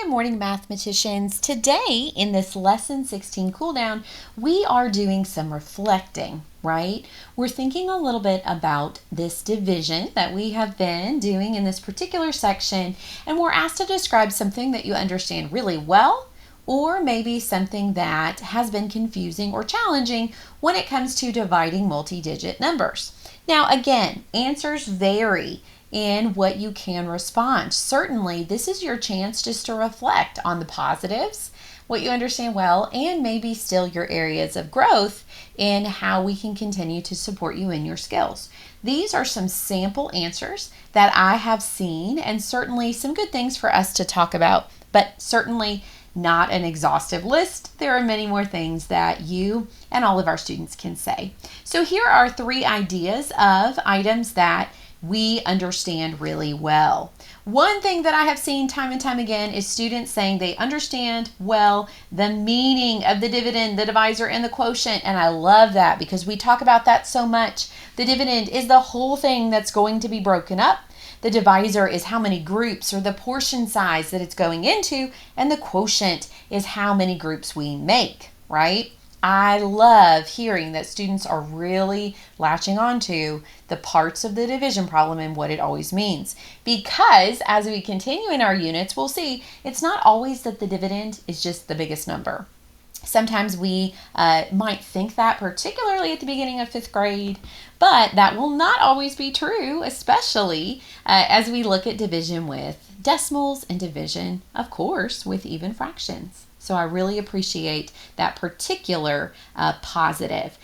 Good morning, mathematicians. Today, in this lesson 16 cooldown, we are doing some reflecting, right? We're thinking a little bit about this division that we have been doing in this particular section, and we're asked to describe something that you understand really well, or maybe something that has been confusing or challenging when it comes to dividing multi-digit numbers. Now, again, answers vary in what you can respond. Certainly, this is your chance just to reflect on the positives, what you understand well, and maybe still your areas of growth in how we can continue to support you in your skills. These are some sample answers that I have seen, and certainly some good things for us to talk about, but certainly not an exhaustive list. There are many more things that you and all of our students can say. So here are 3 ideas of items that we understand really well. One thing that I have seen time and time again is students saying they understand well the meaning of the dividend, the divisor, and the quotient, and I love that because we talk about that so much. The dividend is the whole thing that's going to be broken up. The divisor is how many groups or the portion size that it's going into, and the quotient is how many groups we make, right? I love hearing that students are really latching onto the parts of the division problem and what it always means. Because as we continue in our units, we'll see it's not always that the dividend is just the biggest number. Sometimes we might think that, particularly at the beginning of 5th grade, but that will not always be true, especially as we look at division with decimals and division, of course, with even fractions. So I really appreciate that particular positive.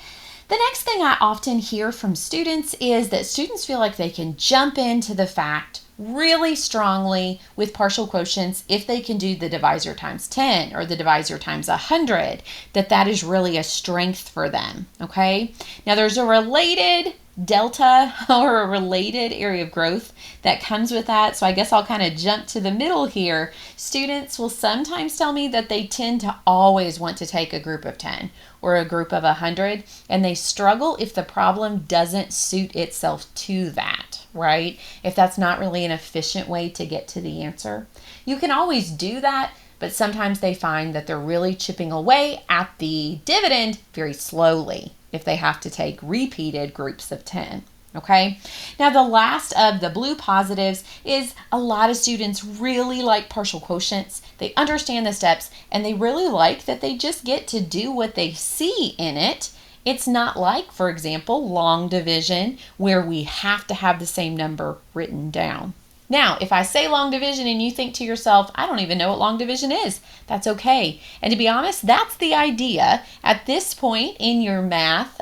The next thing I often hear from students is that students feel like they can jump into the fact really strongly with partial quotients if they can do the divisor times 10 or the divisor times 100, that is really a strength for them, okay? Now there's a related delta or a related area of growth that comes with that. So I guess I'll kind of jump to the middle here. Students will sometimes tell me that they tend to always want to take a group of 10 or a group of 100, and they struggle if the problem doesn't suit itself to that, right? If that's not really an efficient way to get to the answer. You can always do that, but sometimes they find that they're really chipping away at the dividend very slowly if they have to take repeated groups of 10. Okay, now the last of the blue positives is a lot of students really like partial quotients. They understand the steps and they really like that they just get to do what they see in it. It's not like, for example, long division where we have to have the same number written down. Now, if I say long division and you think to yourself, I don't even know what long division is, that's okay. And to be honest, that's the idea at this point in your math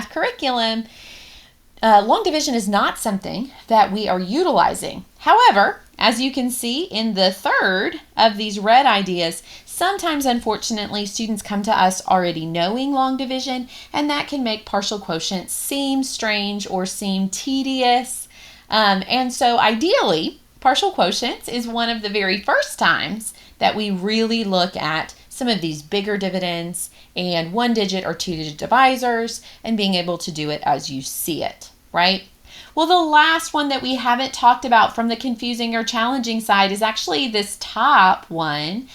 curriculum. Long division is not something that we are utilizing. However, as you can see in the third of these red ideas, sometimes, unfortunately, students come to us already knowing long division, and that can make partial quotients seem strange or seem tedious. And so ideally, partial quotients is one of the very first times that we really look at some of these bigger dividends and 1-digit or 2-digit divisors and being able to do it as you see it, right? Well, the last one that we haven't talked about from the confusing or challenging side is actually this top one.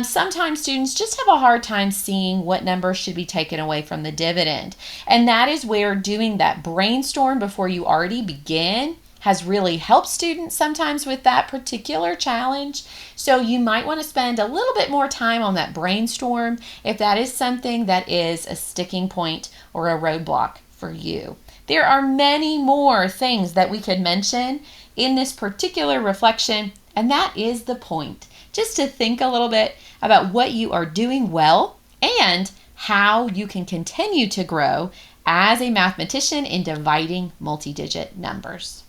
Sometimes students just have a hard time seeing what number should be taken away from the dividend. And that is where doing that brainstorm before you already begin has really helped students sometimes with that particular challenge. So you might want to spend a little bit more time on that brainstorm if that is something that is a sticking point or a roadblock for you. There are many more things that we could mention in this particular reflection, and that is the point. Just to think a little bit about what you are doing well and how you can continue to grow as a mathematician in dividing multi-digit numbers.